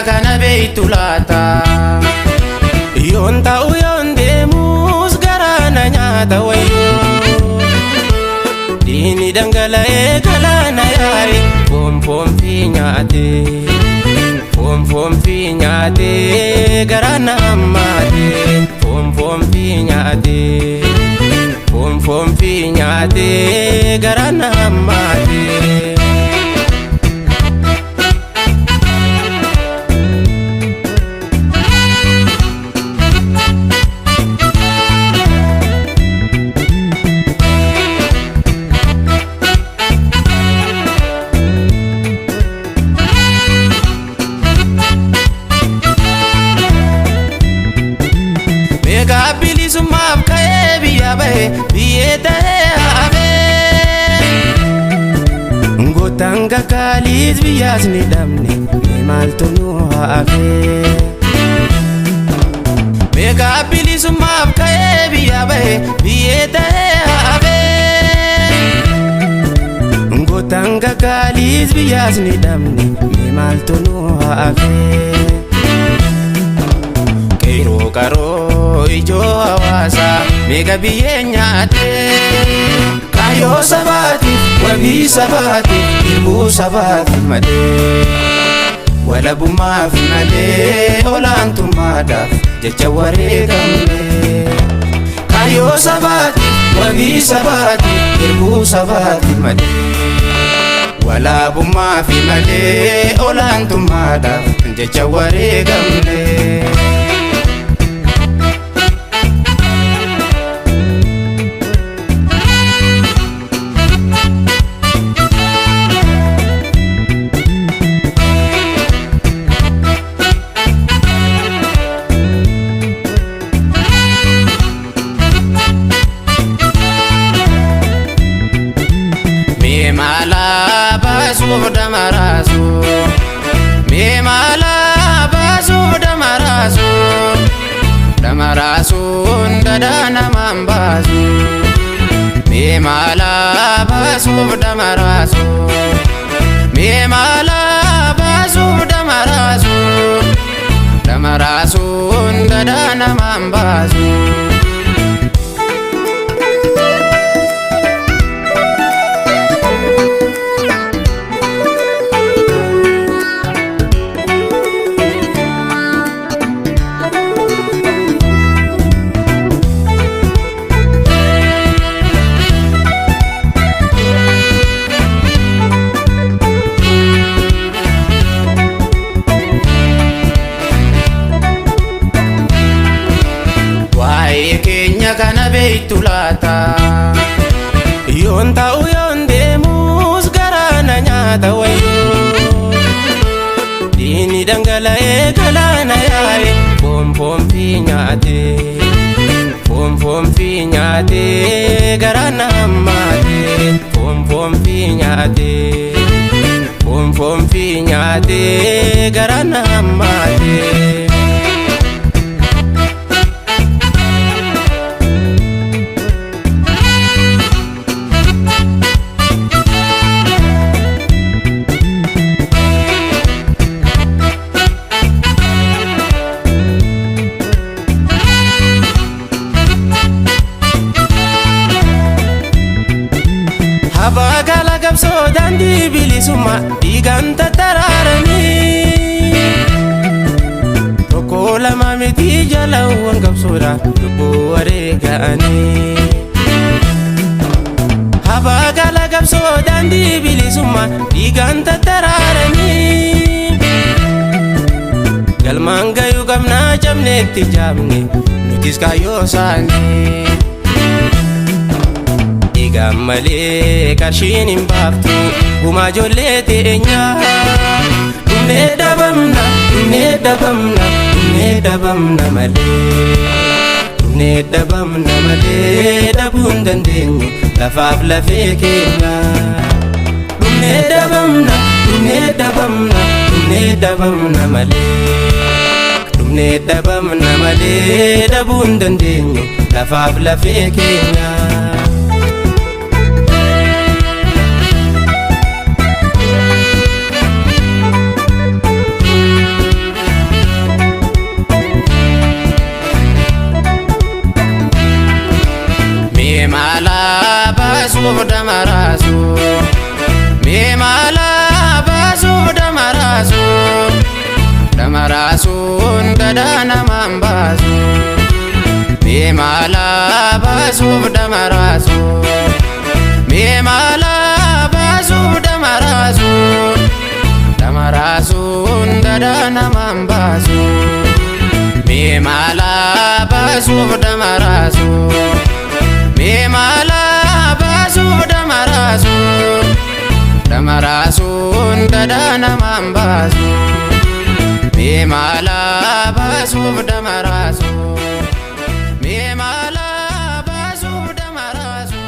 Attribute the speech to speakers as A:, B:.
A: kana beeytu laata yoon ta'u yoon deemus garaana nyaata wayyoo diini dhangala'ee galaana yaa'e foon fi nyaate foon fi nyaate garaana hammaate foon fi nyaate foon fi nyaate garaana hammaate. Bilisummaaf ka'ee biyya bahe biyyee ta'ee hafe gootaan gaggaaliis biyyaas ni dhabne mee maaltu nu hafe beekaa bilisummaaf ka'ee biyya bahe biyyee ta'ee hafe gootaan gaggaaliis biyyaas ni dhabne mee maaltu nu hafe keeroo qaroo ijoo hawaasa meeqa biyyee nyaate kaayoo sabaatiif wabii sabaatiif ilmuu sabaatiif malee walabummaaf malee olaantummaadhaaf jecha wareegamne kaayoo sabaatiif wabii sabaatiif ilmuu sabaatiif malee walabummaaf malee olaantummaadhaaf jecha wareegamne. Mala basu damarasu me mala basu damarasu ndadana mambasu me mala basu damarasu me mala basu damarasu ndadana mambasu kana beeytu laata yoon ta'u yoon deemus garaana nyaata wayyoo diini dhangala'ee galaana yaa'e foon fi nyaate foon fi nyaate garaana hammaate foon fi nyaate foon fi nyaate garaana hammaate. Abagala gabso dandi bilisumma dhiigaan tattaraaranii tokko lama miti jalawwan gabsoodha lubbuu wareega'anii abagala gabso dandi bilisumma dhiigaan tattaraaranii galmaan gayuu qabnaa cabneetti jaabne nutis kaayyoo isaanii Gammalee qarshiin hin baaftu gumaa ijoollee teenyaa dhumnee dhabamna malee dhabuu hin dandeenyu lafaaf lafee keenya dhumnee dhabamna malee dhabuu hin dandeenyu lafaaf lafee keenya. Damarasuun gadana mambasu Mimala basuf damarasu Mimala basuf damarasu Damarasuun gadana mambasu Mimala basuf damarasu Mimala basuf damarasu Damarasuun gadana mambasu Mimala basuf damarasu Mimala basuf damarasu